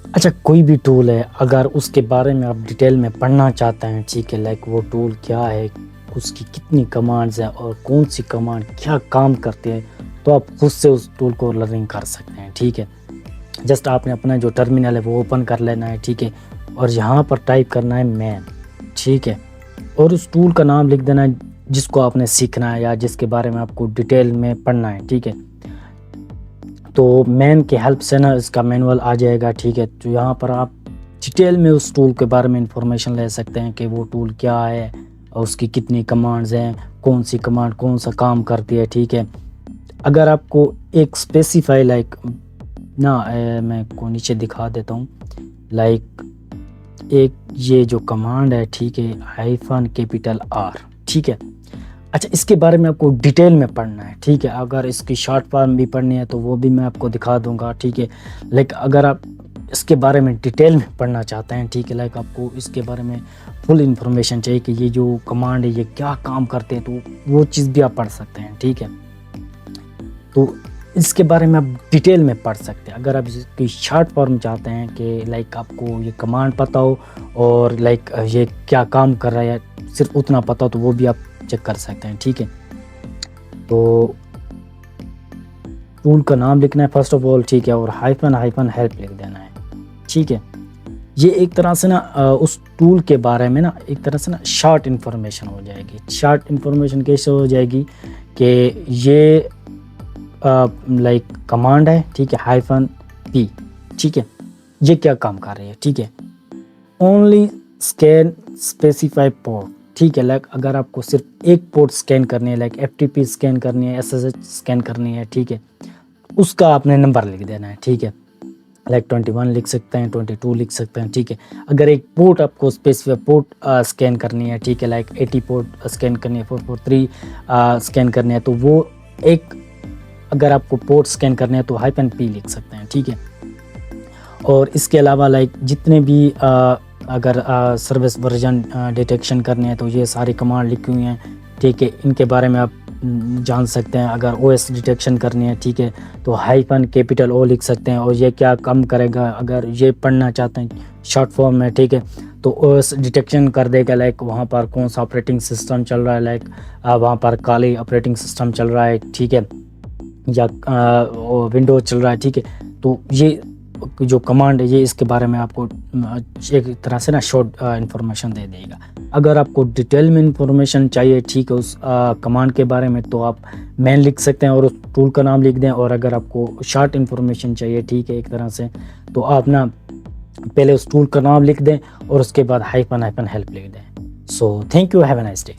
अच्छा, कोई भी टूल है, अगर उसके बारे में आप डिटेल में पढ़ना चाहते हैं, ठीक है, लाइक वो टूल क्या है, उसकी कितनी कमांड्स हैं और कौन सी कमांड क्या काम करती है, तो आप खुद से उस टूल को लर्निंग कर सकते हैं, ठीक है। जस्ट आपने अपना जो टर्मिनल है वो ओपन कर लेना है, ठीक है, और यहाँ पर टाइप करना है मैन, ठीक है, और उस टूल का नाम लिख देना है जिसको आपने सीखना है या जिसके बारे में आपको डिटेल में पढ़ना है, ठीक है। तो मैन के हेल्प से ना इसका मैनुअल आ जाएगा, ठीक है। तो यहाँ पर आप डिटेल में उस टूल के बारे में इंफॉर्मेशन ले सकते हैं कि वो टूल क्या है और उसकी कितनी कमांड्स हैं, कौन सी कमांड कौन सा काम करती है, ठीक है। अगर आपको एक स्पेसिफाई लाइक ना मैं को नीचे दिखा देता हूँ, लाइक एक ये जो कमांड है, ठीक है, -R, ठीक है। अच्छा, इसके बारे में आपको डिटेल में पढ़ना है, ठीक है। अगर इसकी शॉर्ट फॉर्म भी पढ़नी है तो वो भी मैं आपको दिखा दूंगा, ठीक है। लाइक अगर आप इसके बारे में डिटेल में पढ़ना चाहते हैं, ठीक है, लाइक आपको इसके बारे में फुल इंफॉर्मेशन चाहिए कि ये जो कमांड है ये क्या काम करते हैं, तो वो चीज़ भी आप पढ़ सकते हैं, ठीक है। तो इसके बारे में आप डिटेल में पढ़ सकते हैं। अगर आप इसकी शॉर्ट फॉर्म चाहते हैं कि लाइक आपको ये कमांड पता हो और लाइक ये क्या काम कर रहा है, सिर्फ उतना पता हो, तो वो भी आप चेक कर सकते हैं, ठीक है। तो टूल का नाम लिखना है फर्स्ट ऑफ ऑल, ठीक है, और हाइफन हेल्प लिख देना है, ठीक है। ये एक तरह से ना उस टूल के बारे में ना एक तरह से ना शॉर्ट इन्फॉर्मेशन हो जाएगी। शॉर्ट इन्फॉर्मेशन कैसे हो जाएगी कि ये लाइक कमांड है, ठीक है, -P, ठीक है, ये क्या काम कर रही है, ठीक है। ओनली स्कैन स्पेसिफाई पोर्ट, ठीक है, लाइक अगर आपको सिर्फ एक पोर्ट स्कैन करनी है, लाइक FTP स्कैन करनी है, SSH स्कैन करनी है, ठीक है, उसका आपने नंबर लिख देना है, ठीक है। लाइक 21 लिख सकते हैं, 22 लिख सकते हैं, ठीक है। अगर एक पोर्ट आपको स्पेसिफाई पोर्ट स्कैन करनी है, ठीक है, लाइक 80 पोर्ट स्कैन करनी है, 443 स्कैन करनी है, तो वो एक अगर आपको पोर्ट स्कैन करने हैं तो -P लिख सकते हैं, ठीक है। और इसके अलावा लाइक जितने भी अगर सर्विस वर्जन डिटेक्शन करने हैं तो ये सारी कमांड लिखी हुई हैं, ठीक है, इनके बारे में आप जान सकते हैं। अगर OS डिटेक्शन करनी है, ठीक है, तो -O लिख सकते हैं और ये क्या काम करेगा, अगर ये पढ़ना चाहते हैं शॉर्ट फॉर्म में, ठीक है, तो OS डिटेक्शन कर देगा, लाइक वहाँ पर कौन सा ऑपरेटिंग सिस्टम चल रहा है, लाइक वहाँ पर काली ऑपरेटिंग सिस्टम चल रहा है, ठीक है, या विंडोज चल रहा है, ठीक है। तो ये जो कमांड है ये इसके बारे में आपको एक तरह से ना शॉर्ट इन्फॉर्मेशन दे देगा। अगर आपको डिटेल में इंफॉर्मेशन चाहिए, ठीक है, उस कमांड के बारे में, तो आप मैन लिख सकते हैं और उस टूल का नाम लिख दें। और अगर आपको शॉर्ट इन्फॉर्मेशन चाहिए, ठीक है, एक तरह से, तो आप ना पहले उस टूल का नाम लिख दें और उसके बाद -हेल्प लिख दें। So thank you, have a nice day.